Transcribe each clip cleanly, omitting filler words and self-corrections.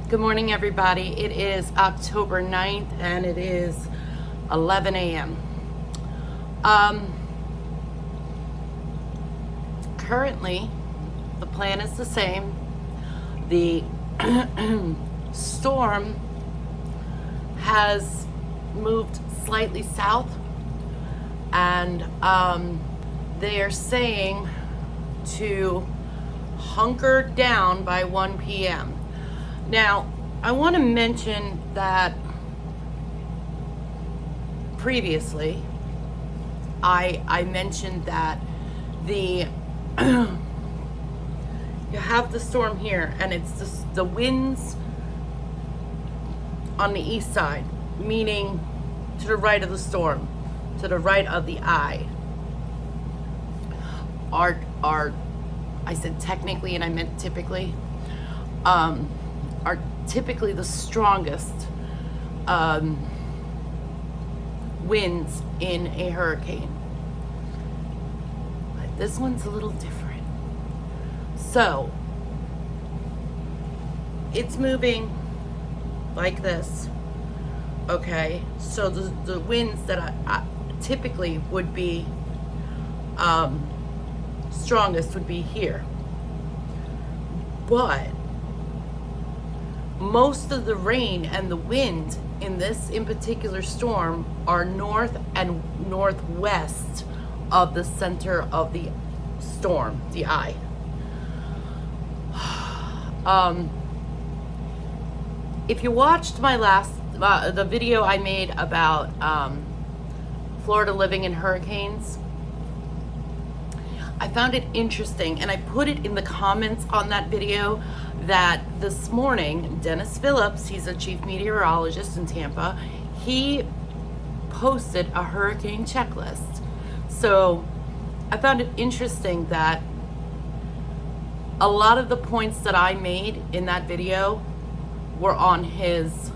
Good morning, everybody. It is October 9th and it is 11 a.m. Currently, the plan is the same. The storm has moved slightly south, and they are saying to hunker down by 1 p.m. Now, I want to mention that previously I mentioned that the you have the storm here, and it's the winds on the east side, meaning to the right of the storm, to the right of the eye, are I said technically and I meant typically, are typically the strongest winds in a hurricane. But this one's a little different. So it's moving like this. Okay, so the winds that I typically would be strongest would be here, but most of the rain and the wind in this in particular storm are north and northwest of the center of the storm, the eye. If you watched my last the video I made about Florida living in hurricanes, I found it interesting, and I put it in the comments on that video, that this morning Dennis Phillips, he's a chief meteorologist in Tampa, he posted a hurricane checklist. So I found it interesting that a lot of the points that I made in that video were on his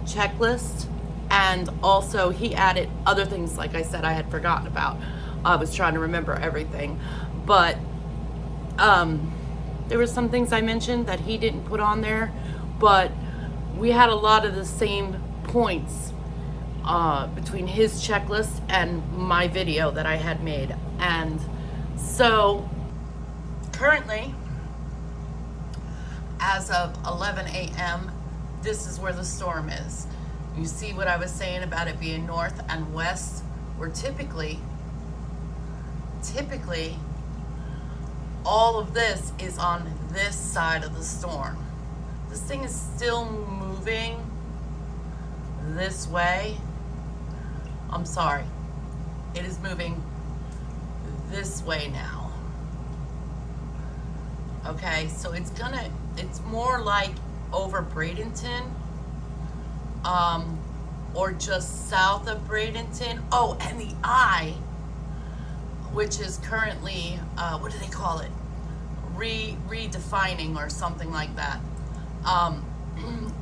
checklist, and also he added other things, like I said, I had forgotten about. I was trying to remember everything, but there were some things I mentioned that he didn't put on there, but we had a lot of the same points between his checklist and my video that I had made. And so currently, as of 11 a.m., this is where the storm is. You see what I was saying about it being north and west, where typically all of this is on this side of the storm. This thing is still moving this way. I'm sorry. It is moving this way now. Okay, so it's more like over Bradenton, or just south of Bradenton. Oh, and the eye, which is currently, what do they call it? Redefining or something like that.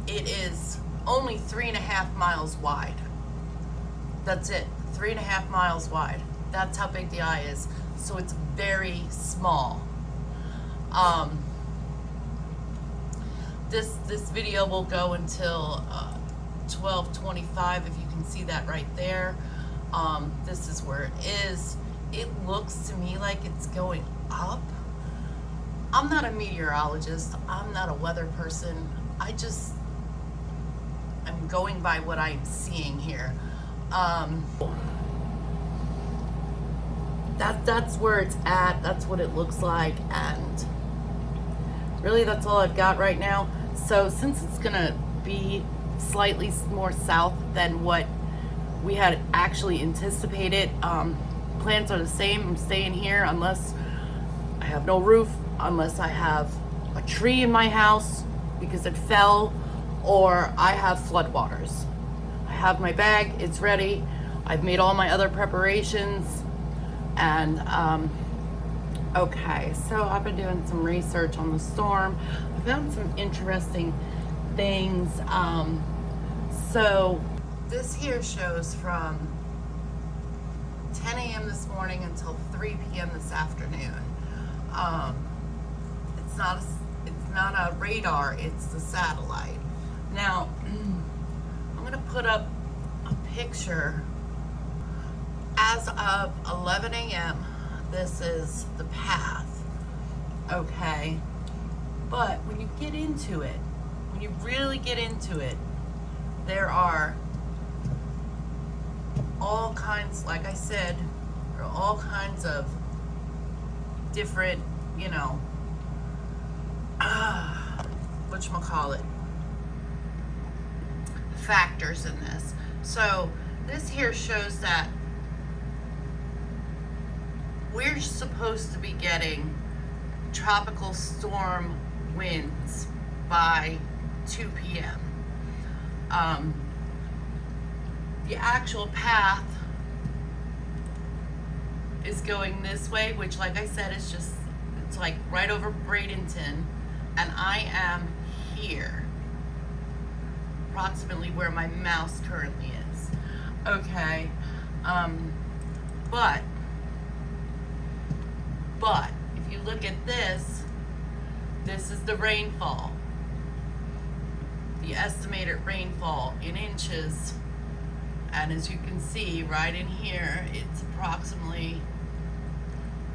It is only 3.5 miles wide. That's it, 3.5 miles wide. That's how big the eye is. So it's very small. This video will go until 12:25, if you can see that right there. This is where it is. It looks to me like it's going up. I'm not a meteorologist. I'm not a weather person. I'm going by what I'm seeing here. That's where it's at. That's what it looks like. And really, that's all I've got right now. So since it's gonna be slightly more south than what we had actually anticipated, plans are the same. I'm staying here unless I have no roof, unless I have a tree in my house because it fell, or I have floodwaters. I have my bag, it's ready. I've made all my other preparations, and okay, so I've been doing some research on the storm. I found some interesting things. So this here shows from 10 a.m. this morning until 3 p.m. this afternoon. It's not a radar, it's the satellite. Now, I'm gonna put up a picture. As of 11 a.m., this is the path, okay? But when you get into it, when you really get into it, there are all kinds, like I said, there are all kinds of different, you know, whatchamacallit, factors in this. So this here shows that we're supposed to be getting tropical storm winds by 2 p.m. The actual path is going this way, which, like I said, is just, it's like right over Bradenton, and I am here, approximately where my mouse currently is. Okay, but if you look at this, this is the rainfall, the estimated rainfall in inches, and as you can see right in here, it's approximately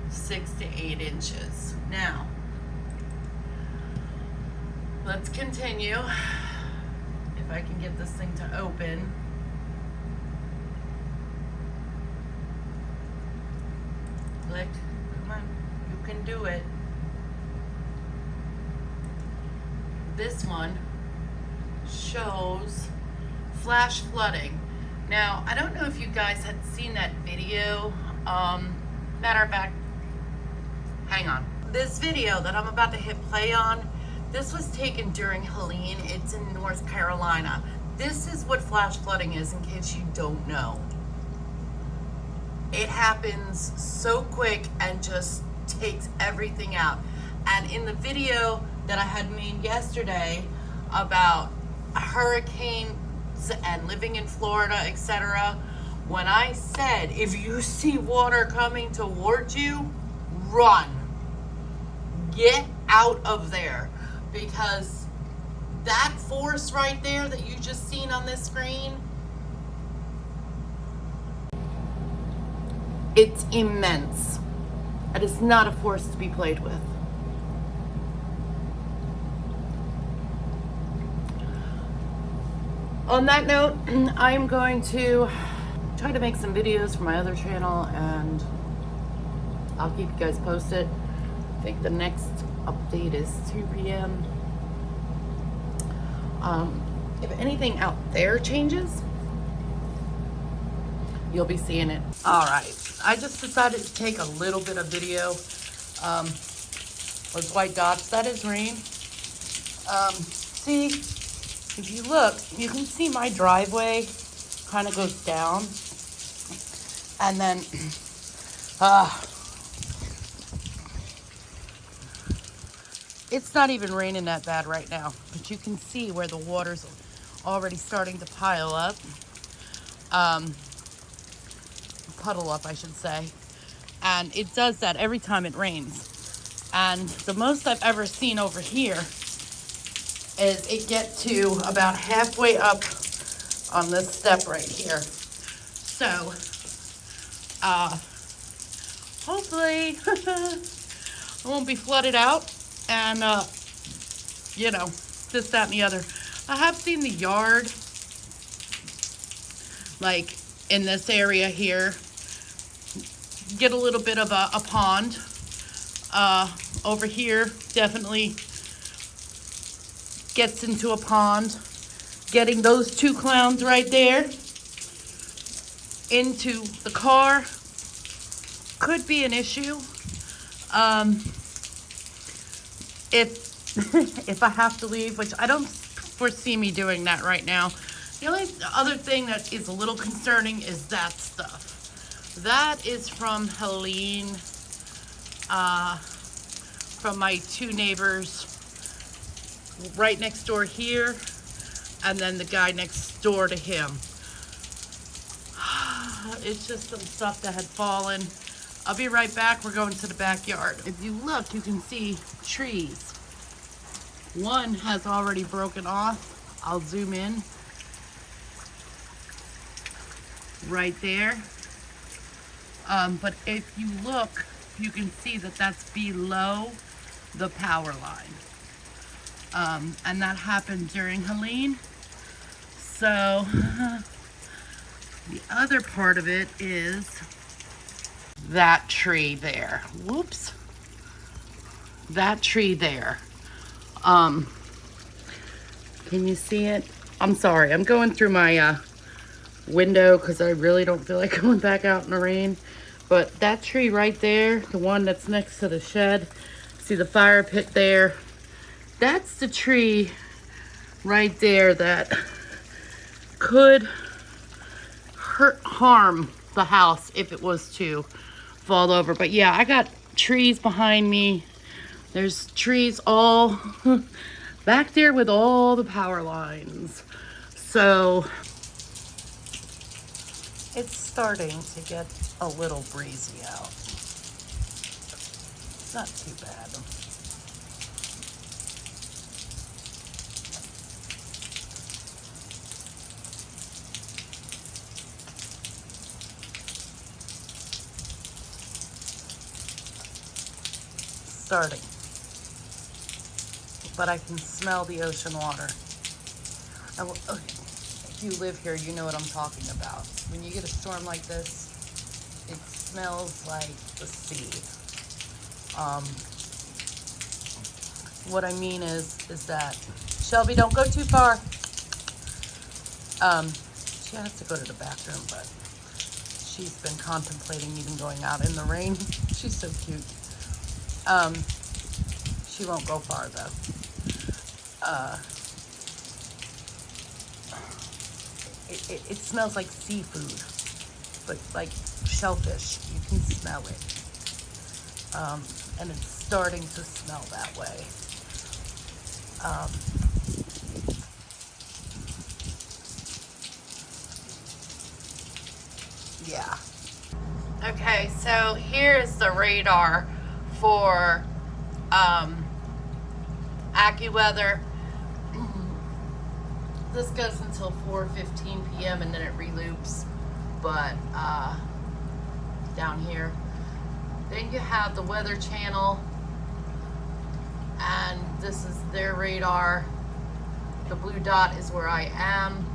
6 to 8 inches. Now, let's continue. If I can get this thing to open. Click, come on, you can do it. This one shows flash flooding. Now, I don't know if you guys had seen that video. Matter of fact, hang on. This video that I'm about to hit play on, this was taken during Helene. It's in North Carolina. This is what flash flooding is, in case you don't know. It happens so quick and just takes everything out. And in the video that I had made yesterday about hurricanes and living in Florida, etc., when I said, if you see water coming towards you, run. Get out of there. Because that force right there that you just seen on this screen, it's immense. It is not a force to be played with. On that note, I'm going to try to make some videos for my other channel, and I'll keep you guys posted. I think the next update is 2 p.m. If anything out there changes, you'll be seeing it. All right, I just decided to take a little bit of video. Those white dots, that is rain. See, if you look, you can see my driveway kind of goes down, and then it's not even raining that bad right now, but you can see where the water's already starting to pile up, puddle up, I should say. And it does that every time it rains. And the most I've ever seen over here is it get to about halfway up on this step right here. So, hopefully it won't be flooded out, and you know, this, that, and the other. I have seen the yard, like in this area here, get a little bit of a pond. Over here definitely gets into a pond. Getting those two clowns right there into the car could be an issue. If I have to leave, which I don't foresee me doing that right now. The only other thing that is a little concerning is that stuff. That is from Helene, from my two neighbors right next door here, and then the guy next door to him. It's just some stuff that had fallen. I'll be right back. We're going to the backyard. If you look, you can see trees. One has already broken off. I'll zoom in right there. But if you look, you can see that that's below the power line. And that happened during Helene. So the other part of it is that tree there. Whoops. That tree there. Can you see it? I'm sorry, I'm going through my window because I really don't feel like going back out in the rain. But that tree right there, the one that's next to the shed, see the fire pit there? That's the tree right there that could harm the house if it was to fall over. But yeah, I got trees behind me. There's trees all back there with all the power lines. So it's starting to get a little breezy out. It's not too bad. Starting. But I can smell the ocean water. Okay. If you live here, you know what I'm talking about. When you get a storm like this, it smells like the sea. What I mean is that, Shelby, don't go too far. She has to go to the bathroom, but she's been contemplating even going out in the rain. She's so cute. She won't go far though. It smells like seafood, but like shellfish. You can smell it. And it's starting to smell that way. Yeah. Okay, so here's the radar for AccuWeather. This goes until 4:15 p.m. and then it reloops, but down here. Then you have the Weather Channel, and this is their radar. The blue dot is where I am,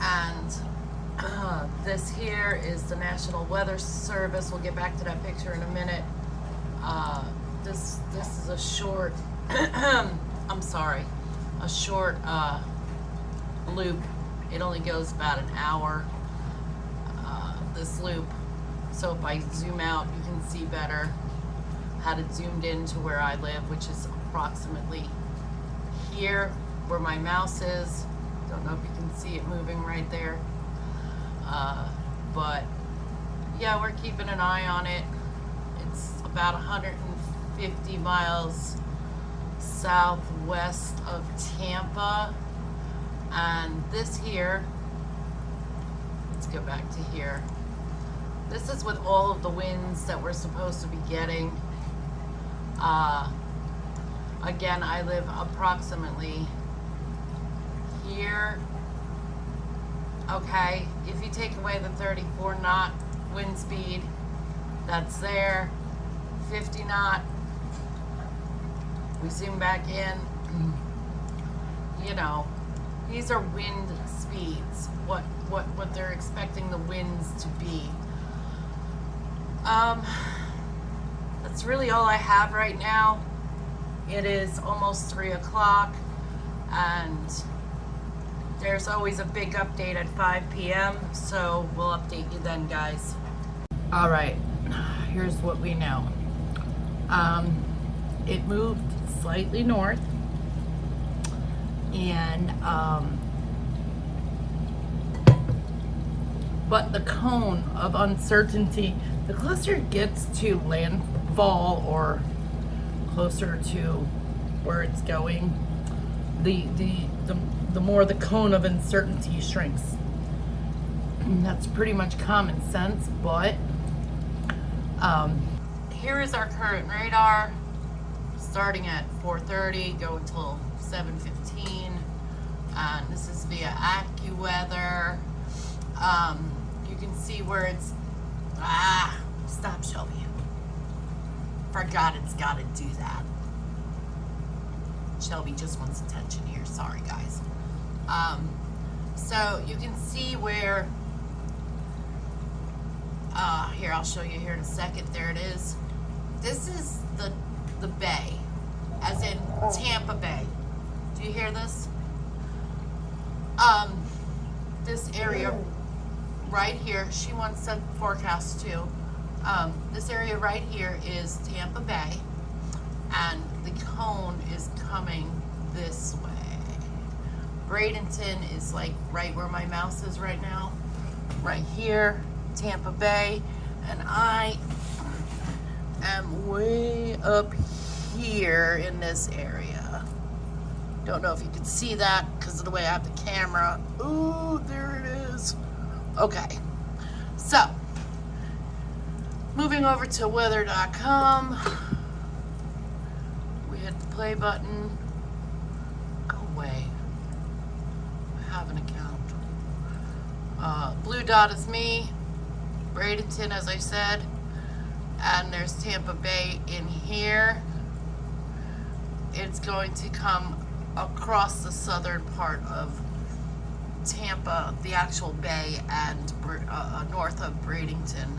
and this here is the National Weather Service. We'll get back to that picture in a minute. This is a short I'm sorry, a short loop. It only goes about an hour, this loop. So if I zoom out, you can see better. Had it zoomed in to where I live, which is approximately here where my mouse is. Don't know if you can see it moving right there. But yeah, we're keeping an eye on it. It's about 150 miles southwest of Tampa, and this here, let's go back to here. This is with all of the winds that we're supposed to be getting. Again, I live approximately here. Okay, if you take away the 34 knot wind speed, that's there. 50 knot. We zoom back in. You know, these are wind speeds. What they're expecting the winds to be. That's really all I have right now. It is almost 3 o'clock, and there's always a big update at 5 p.m. So we'll update you then, guys. All right, here's what we know. It moved slightly north, and but the cone of uncertainty, the closer it gets to landfall or closer to where it's going, the more the cone of uncertainty shrinks. And that's pretty much common sense, but here is our current radar. starting at 4:30, go until 7:15. And this is via AccuWeather. You can see where it's, stop, Shelby. Forgot it's got to do that. Shelby just wants attention here. Sorry, guys. So you can see where, here, I'll show you here in a second. There it is. This is the bay, as in Tampa Bay. Do you hear this? This area right here, she wants to forecast too. This area right here is Tampa Bay, and the cone is coming this way. Bradenton is like right where my mouse is right now, right here, Tampa Bay, and I am way up here in this area. Don't know if you can see that because of the way I have the camera. Ooh, there it is. Okay, so moving over to weather.com. We hit the play button. Go away. I have an account. Blue dot is me. Bradenton, as I said. And there's Tampa Bay in here. It's going to come across the southern part of Tampa, the actual bay, and north of Bradenton.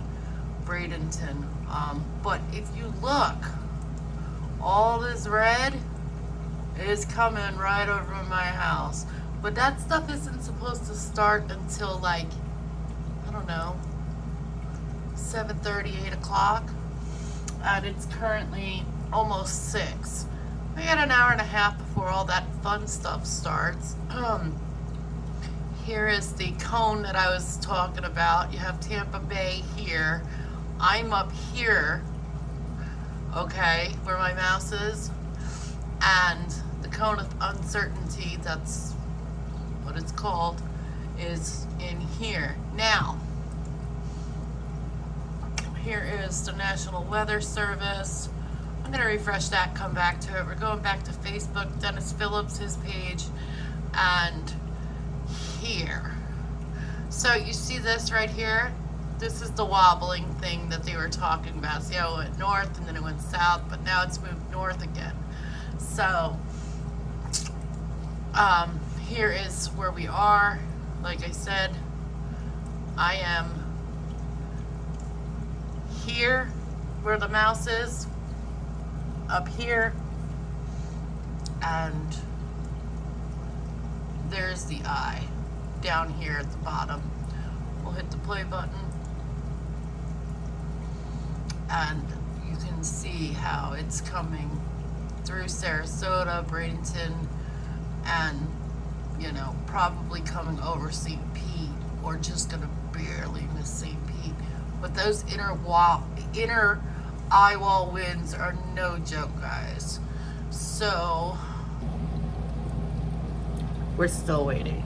But if you look, all this red is coming right over my house. But that stuff isn't supposed to start until like, I don't know, 7:30, 8 o'clock. And it's currently almost 6. We got an hour and a half before all that fun stuff starts. Here is the cone that I was talking about. You have Tampa Bay here. I'm up here, okay, where my mouse is. And the cone of uncertainty, that's what it's called, is in here. Now, here is the National Weather Service. I'm going to refresh that, come back to it. We're going back to Facebook, Dennis Phillips, his page, and here. So you see this right here? This is the wobbling thing that they were talking about. See how it went north and then it went south, but now it's moved north again. So here is where we are. Like I said, I am here where the mouse is, up here, and there's the eye down here at the bottom. We'll hit the play button, and you can see how it's coming through Sarasota, Bradenton, and, you know, probably coming over St. Pete, or just gonna barely miss St. Pete. But those inner eye wall winds are no joke, guys. So we're still waiting.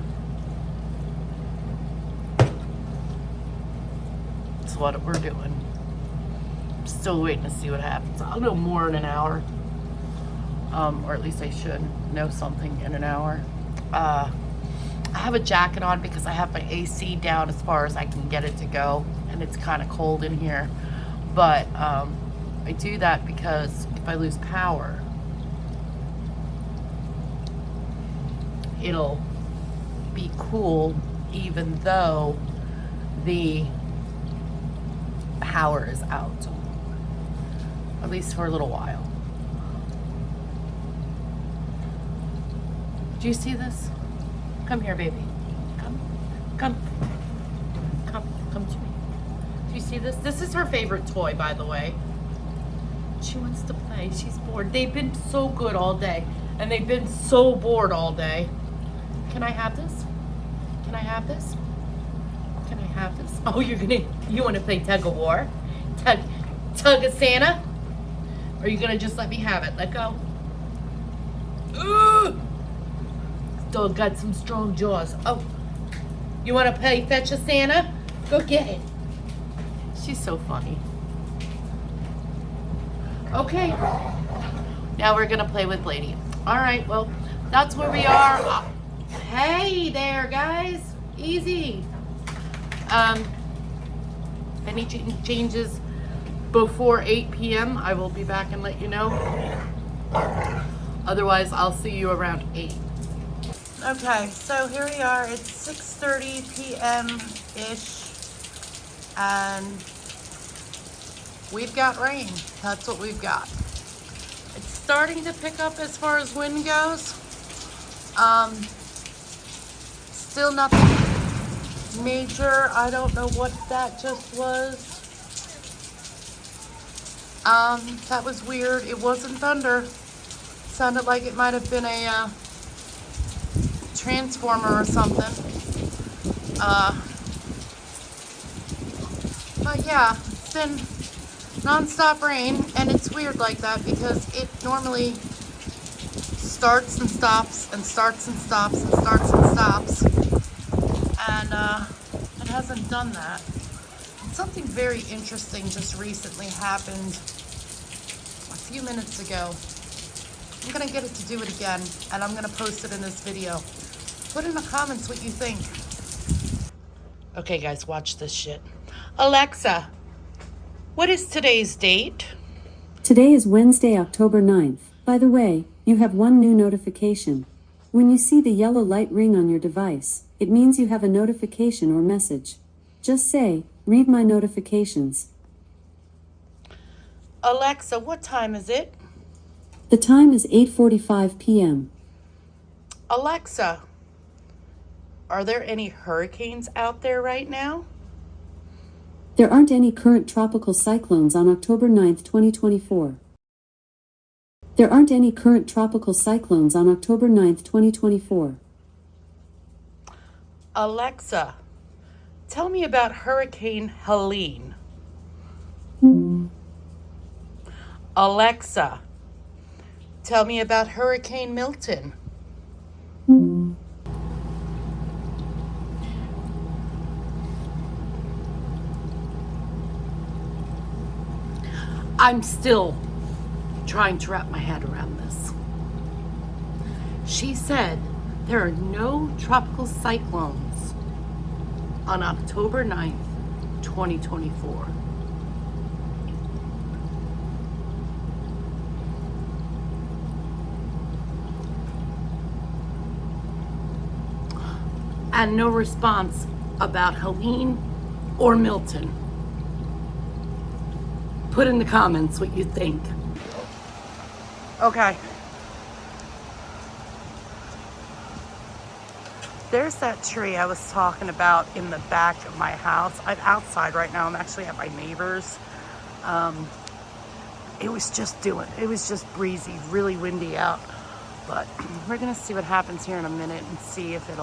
That's what we're doing. Still waiting to see what happens. I'll know more in an hour, or at least I should know something in an hour. I have a jacket on because I have my AC down as far as I can get it to go, and it's kind of cold in here. But I do that because if I lose power, it'll be cool even though the power is out, at least for a little while. Do you see this? Come here, baby. Come to me. Do you see this? This is her favorite toy, by the way. She wants to play. She's bored. They've been so good all day, and they've been so bored all day. Can I have this? Can I have this? Can I have this? Oh, you want to play tug of war? Tug of Santa? Or are you gonna just let me have it? Let go. Ugh! Dog got some strong jaws. Oh, you want to play fetch a Santa? Go get it. She's so funny. Okay, Now we're gonna play with Lady. All right, well, that's where we are. Hey there, guys. Easy. Any changes before 8 p.m., I will be back and let you know. Otherwise, I'll see you around 8. Okay, so here we are. It's 6:30 p.m.-ish, and we've got rain. That's what we've got. It's starting to pick up as far as wind goes. Still nothing major. I don't know what that just was. That was weird. It wasn't thunder. Sounded like it might have been a transformer or something. But yeah, it's been non-stop rain, and it's weird like that because it normally starts and stops and starts and stops and starts and stops, and it hasn't done that. Something very interesting just recently happened a few minutes ago. I'm gonna get it to do it again, and I'm gonna post it in this video. Put in the comments what you think. Okay guys, watch this shit. Alexa, what is today's date? Today is Wednesday, October 9th. By the way, you have one new notification. When you see the yellow light ring on your device, it means you have a notification or message. Just say, read my notifications. Alexa, what time is it? The time is 8:45 p.m. Alexa, are there any hurricanes out there right now? There aren't any current tropical cyclones on October 9th, 2024. There aren't any current tropical cyclones on October 9th, 2024. Alexa, tell me about Hurricane Helene. Alexa, tell me about Hurricane Milton. I'm still trying to wrap my head around this. She said there are no tropical cyclones on October 9th, 2024. And no response about Helene or Milton. Put in the comments what you think. Okay. There's that tree I was talking about in the back of my house. I'm outside right now. I'm actually at my neighbor's. It was just breezy, really windy out. But we're gonna see what happens here in a minute and see if if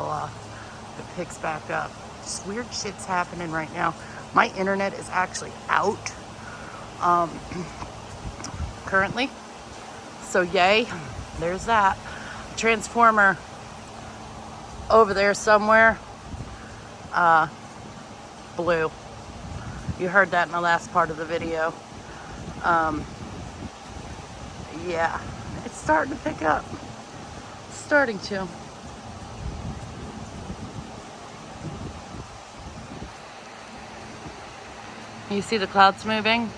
it picks back up. Just weird shit's happening right now. My internet is actually out currently. So yay, there's that. Transformer over there somewhere blew. You heard that in the last part of the video. Yeah, it's starting to pick up. It's starting to. You see the clouds moving?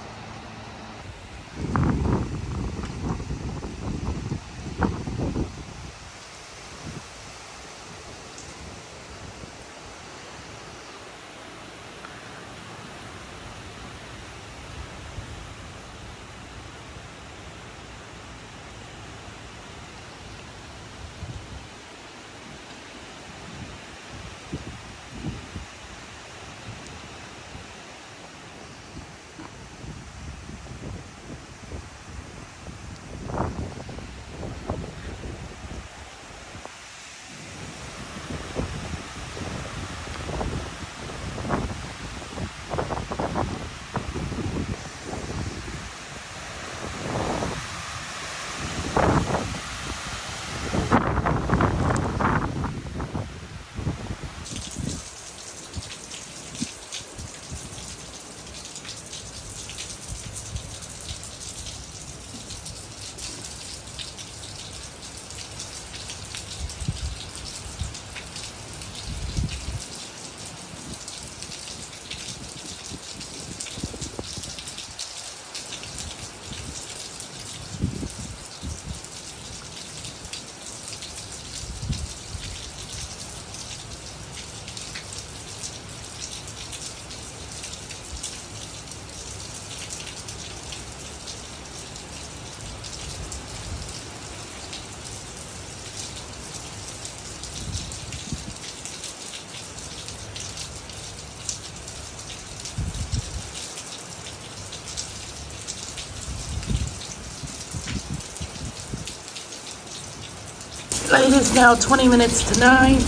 But it is now 20 minutes to 9.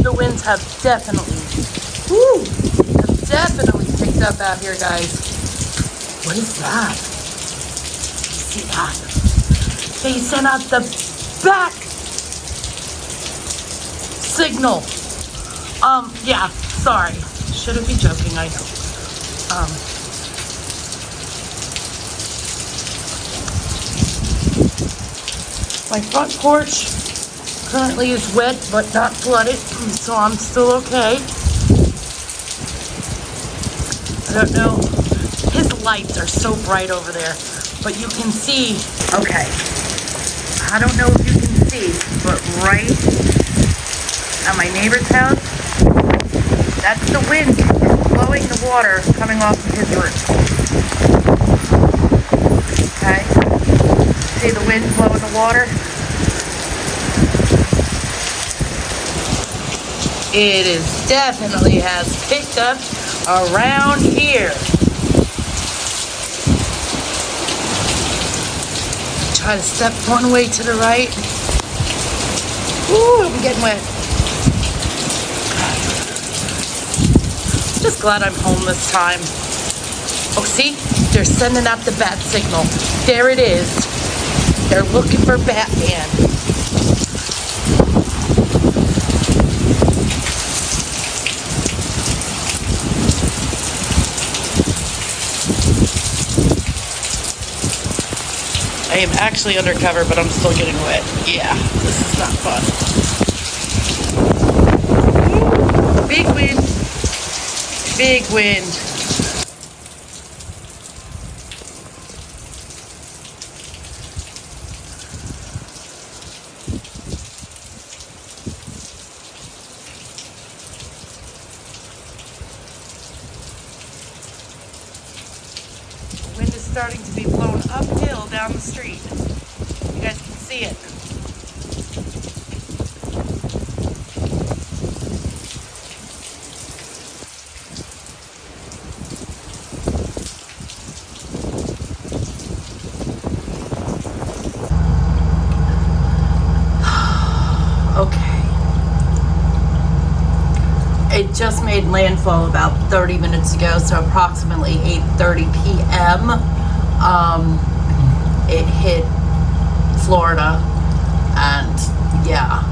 The winds have definitely picked up out here, guys. What is that? See that? They sent out the back signal. Yeah, sorry. Shouldn't be joking, I know. My front porch currently is wet but not flooded, so I'm still okay. I don't know. His lights are so bright over there, but you can see. Okay. I don't know if you can see, but right at my neighbor's house, that's the wind blowing the water coming off of his roof. Okay? See the wind blowing the water? It is definitely has picked up around here. Try to step one way to the right. Ooh, I'm getting wet. Just glad I'm home this time. Oh, see? They're sending out the bat signal. There it is. They're looking for Batman. I am actually undercover, but I'm still getting wet. Yeah, this is not fun. Big wind. Big wind. The wind is starting to be blown uphill down the street. You guys can see it. Okay. It just made landfall about 30 minutes ago, so approximately 8:30 p.m. It hit Florida, and yeah,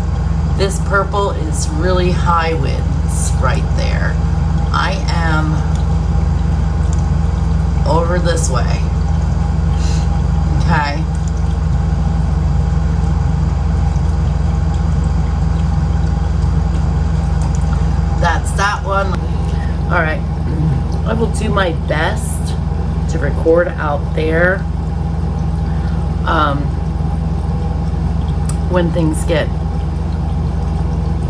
this purple is really high winds right there. I am over this way. Okay. That's that one. All right, I will do my best to record out there when things get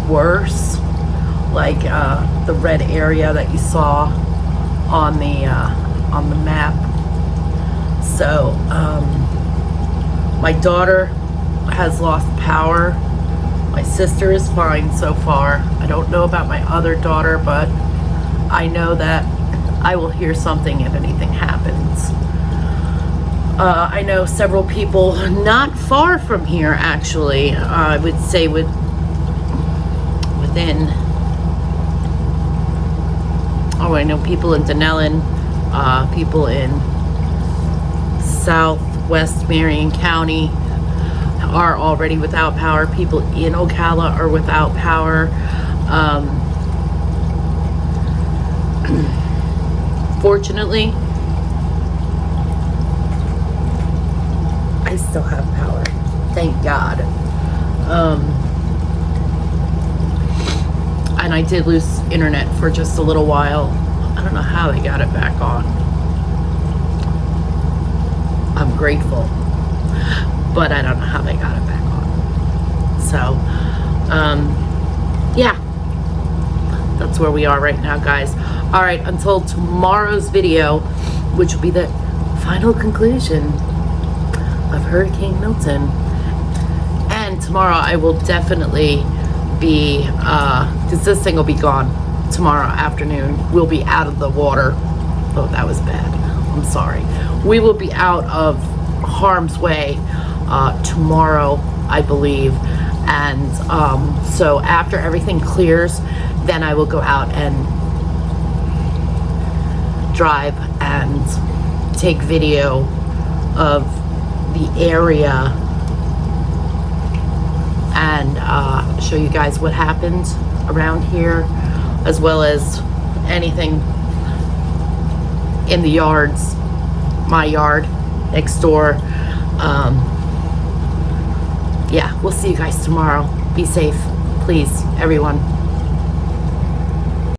worse, like the red area that you saw on the map. So my daughter has lost power. My sister is fine so far. I don't know about my other daughter, but I know that I will hear something if anything happens. I know several people not far from here, actually. I would say within, I know people in Denellen, people in southwest Marion County are already without power. People in Ocala are without power. Fortunately, I still have power. Thank God. And I did lose internet for just a little while. I don't know how they got it back on. I'm grateful, but I don't know how they got it back on. So, yeah, that's where we are right now, guys. All right, until tomorrow's video, which will be the final conclusion of Hurricane Milton. And tomorrow I will definitely be, because this thing will be gone tomorrow afternoon. We'll be out of the water. Oh, that was bad. I'm sorry. We will be out of harm's way tomorrow I believe. And so after everything clears, then I will go out and drive and take video of the area and show you guys what happened around here, as well as anything in the yards, my yard next door. Yeah, we'll see you guys tomorrow. Be safe, please, everyone.